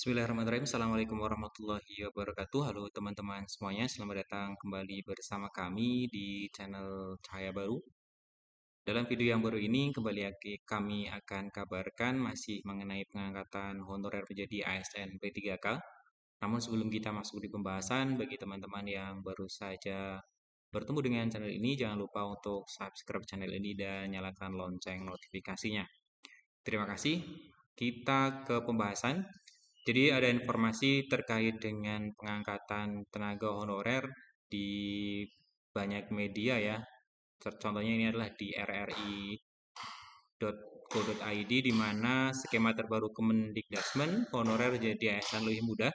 Bismillahirrahmanirrahim. Assalamualaikum warahmatullahi wabarakatuh. Halo teman-teman semuanya, selamat datang kembali bersama kami di channel Cahaya Baru. Dalam video yang baru ini, kami akan kabarkan masih mengenai pengangkatan honorer menjadi ASN P3K. Namun sebelum kita masuk di pembahasan, bagi teman-teman yang baru saja bertemu dengan channel ini, jangan lupa untuk subscribe channel ini dan nyalakan lonceng notifikasinya. Terima kasih. Kita ke pembahasan. Jadi ada informasi terkait dengan pengangkatan tenaga honorer di banyak media ya. Contohnya ini adalah di rri.co.id di mana skema terbaru Kemendikbudrismen honorer jadi ASN lebih mudah.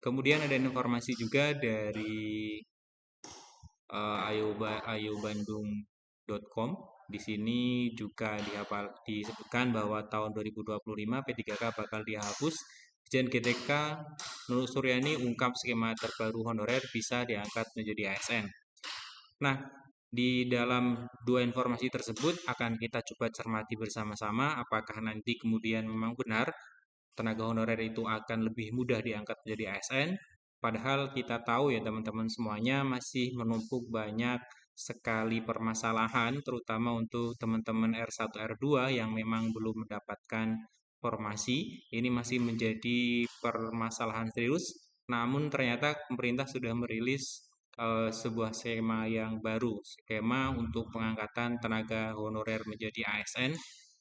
Kemudian ada informasi juga dari ayobandung.com. Di sini juga disebutkan bahwa tahun 2025 P3K bakal dihapus. Dirjen GTK Nurul Suryani ungkap skema terbaru honorer bisa diangkat menjadi ASN. Nah, di dalam dua informasi tersebut akan kita coba cermati bersama-sama apakah nanti kemudian memang benar tenaga honorer itu akan lebih mudah diangkat menjadi ASN. Padahal kita tahu ya teman-teman semuanya masih menumpuk banyak sekali permasalahan, terutama untuk teman-teman R1, R2 yang memang belum mendapatkan formasi. Ini masih menjadi permasalahan serius. Namun ternyata pemerintah sudah merilis sebuah skema yang baru, skema untuk pengangkatan tenaga honorer menjadi ASN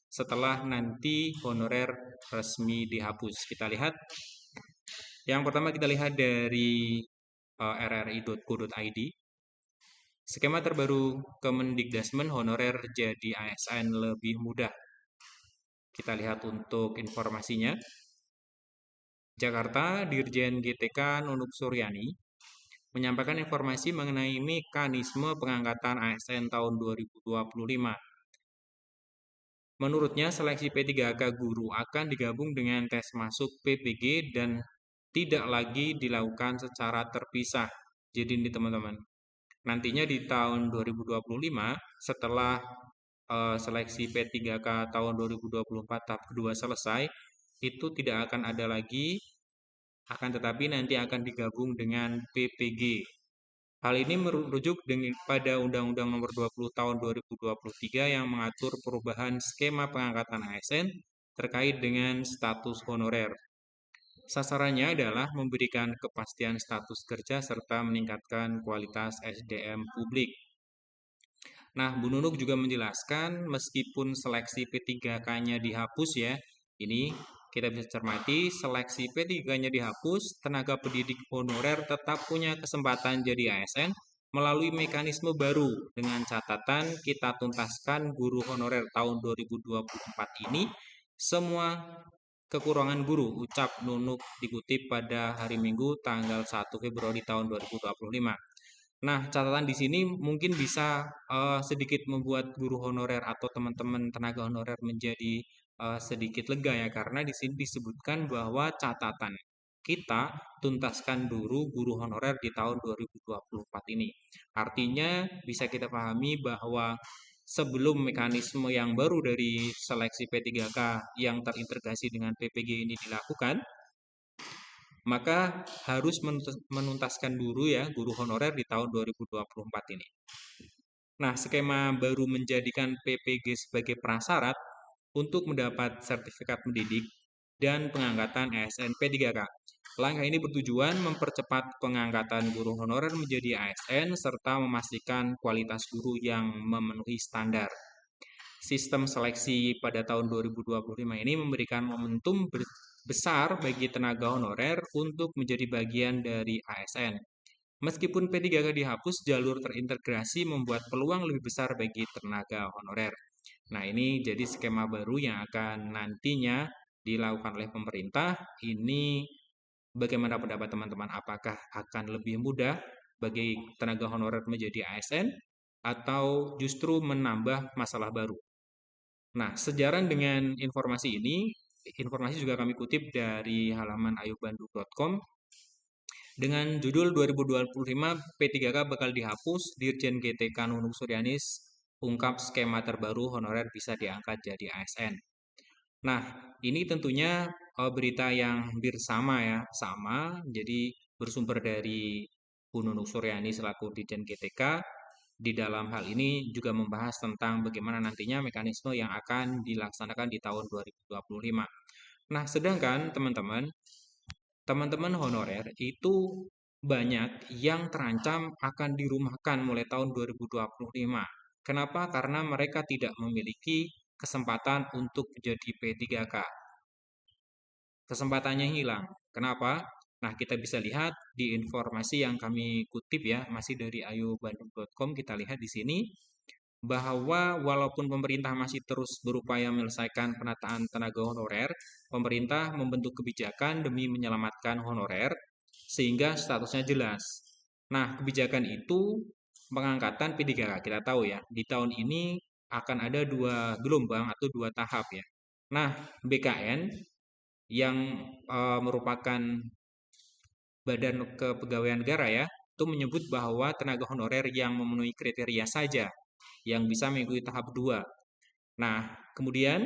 setelah nanti honorer resmi dihapus. Kita lihat. Yang pertama kita lihat dari rri.co.id. Skema terbaru Kemendikbudrismen honorer jadi ASN lebih mudah. Kita lihat untuk informasinya. Jakarta, Dirjen GTK Nunuk Suryani menyampaikan informasi mengenai mekanisme pengangkatan ASN tahun 2025. Menurutnya, seleksi P3K guru akan digabung dengan tes masuk PPG dan tidak lagi dilakukan secara terpisah. Jadi ini teman-teman, nantinya di tahun 2025 setelah seleksi P3K tahun 2024 tahap kedua selesai, itu tidak akan ada lagi, akan tetapi nanti akan digabung dengan PPG. Hal ini merujuk pada Undang-Undang Nomor 20 Tahun 2023 yang mengatur perubahan skema pengangkatan ASN terkait dengan status honorer. Sasarannya adalah memberikan kepastian status kerja serta meningkatkan kualitas SDM publik. Nah, Bu Nunuk juga menjelaskan meskipun seleksi P3K-nya dihapus ya, ini kita bisa cermati seleksi P3K-nya dihapus, tenaga pendidik honorer tetap punya kesempatan jadi ASN melalui mekanisme baru dengan catatan kita tuntaskan guru honorer tahun 2024 ini semua kekurangan guru, ucap Nunuk dikutip pada hari Minggu tanggal 1 Februari tahun 2025. Nah, catatan di sini mungkin bisa sedikit membuat guru honorer atau teman-teman tenaga honorer menjadi sedikit lega ya, karena di sini disebutkan bahwa catatan kita tuntaskan dulu guru honorer di tahun 2024 ini. Artinya bisa kita pahami bahwa sebelum mekanisme yang baru dari seleksi P3K yang terintegrasi dengan PPG ini dilakukan, maka harus menuntaskan dulu ya guru honorer di tahun 2024 ini. Nah, skema baru menjadikan PPG sebagai prasyarat untuk mendapat sertifikat mendidik dan pengangkatan ASN P3K. Langkah ini bertujuan mempercepat pengangkatan guru honorer menjadi ASN serta memastikan kualitas guru yang memenuhi standar. Sistem seleksi pada tahun 2025 ini memberikan momentum besar bagi tenaga honorer untuk menjadi bagian dari ASN. Meskipun P3K dihapus, jalur terintegrasi membuat peluang lebih besar bagi tenaga honorer. Nah, ini jadi skema baru yang akan nantinya dilakukan oleh pemerintah. Ini bagaimana pendapat teman-teman? Apakah akan lebih mudah bagi tenaga honorer menjadi ASN atau justru menambah masalah baru? Nah, sejalan dengan informasi ini, informasi juga kami kutip dari halaman ayobandung.com dengan judul 2025 P3K bakal dihapus, Dirjen GTK Nunuk Suryanis ungkap skema terbaru honorer bisa diangkat jadi ASN. Nah, ini tentunya berita yang hampir sama ya, sama. Jadi bersumber dari Bu Nunung Suryani selaku Dirjen GTK. Di dalam hal ini juga membahas tentang bagaimana nantinya mekanisme yang akan dilaksanakan di tahun 2025. Nah, sedangkan teman-teman honorer itu banyak yang terancam akan dirumahkan mulai tahun 2025. Kenapa? Karena mereka tidak memiliki kesempatan untuk menjadi P3K. Kesempatannya hilang. Kenapa? Nah, kita bisa lihat di informasi yang kami kutip ya, masih dari ayobandung.com, kita lihat di sini bahwa walaupun pemerintah masih terus berupaya menyelesaikan penataan tenaga honorer, pemerintah membentuk kebijakan demi menyelamatkan honorer sehingga statusnya jelas. Nah, kebijakan itu pengangkatan P3K. Kita tahu ya, di tahun ini akan ada 2 gelombang atau 2 tahap ya. Nah, BKN yang merupakan Badan Kepegawaian Negara ya, itu menyebut bahwa tenaga honorer yang memenuhi kriteria saja yang bisa mengikuti tahap 2. Nah, kemudian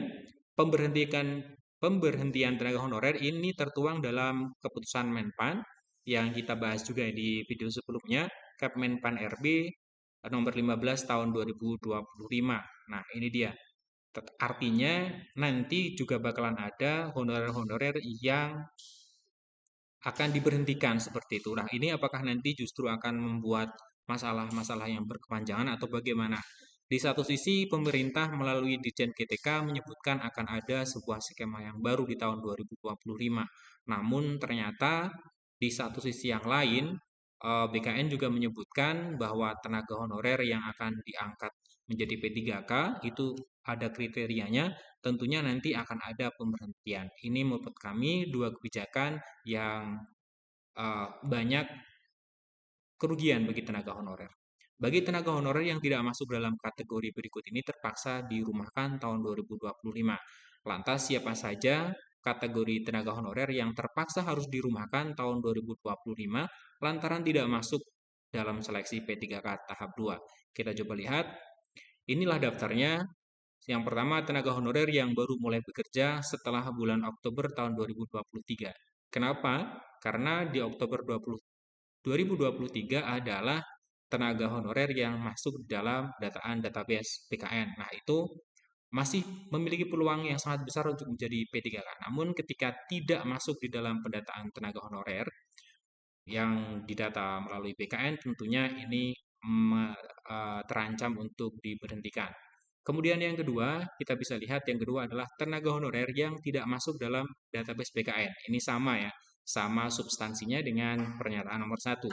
pemberhentian pemberhentian tenaga honorer ini tertuang dalam keputusan Menpan yang kita bahas juga di video sebelumnya, Kepmenpan RB nomor 15 tahun 2025. Nah, ini dia. Artinya nanti juga bakalan ada honorer-honorer yang akan diberhentikan seperti itu. Nah, ini apakah nanti justru akan membuat masalah-masalah yang berkepanjangan atau bagaimana? Di satu sisi, pemerintah melalui Ditjen GTK menyebutkan akan ada sebuah skema yang baru di tahun 2025. Namun ternyata di satu sisi yang lain, BKN juga menyebutkan bahwa tenaga honorer yang akan diangkat menjadi P3K itu ada kriterianya, tentunya nanti akan ada pemberhentian. Ini menurut kami dua kebijakan yang banyak kerugian bagi tenaga honorer. Bagi tenaga honorer yang tidak masuk dalam kategori berikut ini terpaksa dirumahkan tahun 2025. Lantas siapa saja kategori tenaga honorer yang terpaksa harus dirumahkan tahun 2025 lantaran tidak masuk dalam seleksi P3K tahap 2? Kita coba lihat. Inilah daftarnya. Yang pertama, tenaga honorer yang baru mulai bekerja setelah bulan Oktober tahun 2023. Kenapa? Karena di Oktober 2023 adalah tenaga honorer yang masuk dalam dataan database PKN. Nah, itu masih memiliki peluang yang sangat besar untuk menjadi P3K. Namun ketika tidak masuk di dalam pendataan tenaga honorer yang didata melalui PKN, tentunya ini terancam untuk diberhentikan. Kemudian yang kedua, kita bisa lihat yang kedua adalah tenaga honorer yang tidak masuk dalam database PKN. Ini sama ya, sama substansinya dengan pernyataan nomor 1.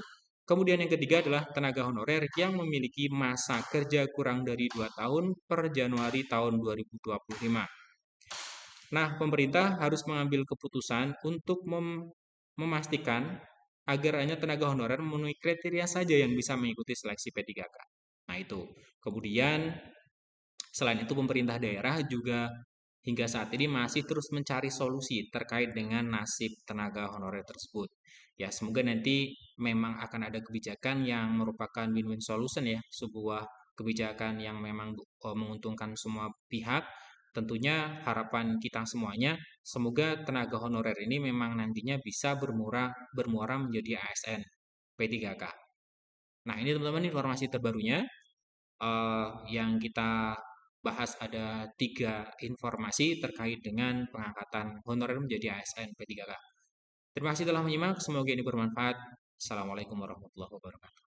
Kemudian yang ketiga adalah tenaga honorer yang memiliki masa kerja kurang dari 2 tahun per Januari tahun 2025. Nah, pemerintah harus mengambil keputusan untuk memastikan agar hanya tenaga honorer memenuhi kriteria saja yang bisa mengikuti seleksi P3K. Nah, itu. Kemudian selain itu pemerintah daerah juga hingga saat ini masih terus mencari solusi terkait dengan nasib tenaga honorer tersebut. Ya, semoga nanti memang akan ada kebijakan yang merupakan win-win solution ya, sebuah kebijakan yang memang menguntungkan semua pihak. Tentunya harapan kita semuanya, semoga tenaga honorer ini memang nantinya bisa bermuara menjadi ASN P3K. Nah, ini teman-teman informasi terbarunya yang kita bahas ada 3 informasi terkait dengan pengangkatan honorer menjadi ASN P3K. Terima kasih telah menyimak, semoga ini bermanfaat. Assalamualaikum warahmatullahi wabarakatuh.